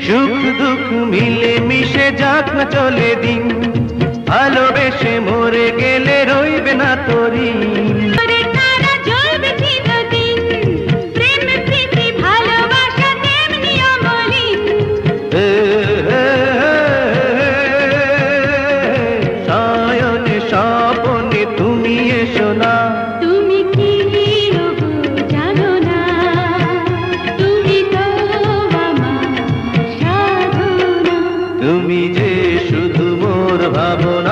সুখ দুঃখ মিলে মিশে যাক না চলে দিন, ভালোবেসে মরে গেলে রইবে না তোরি। সায়নে স্বপনে তুমি এসো না, তুমি কি জানো না, তুমি তো আমার সাধনা। তুমি যে শুধু মোর ভাবনা।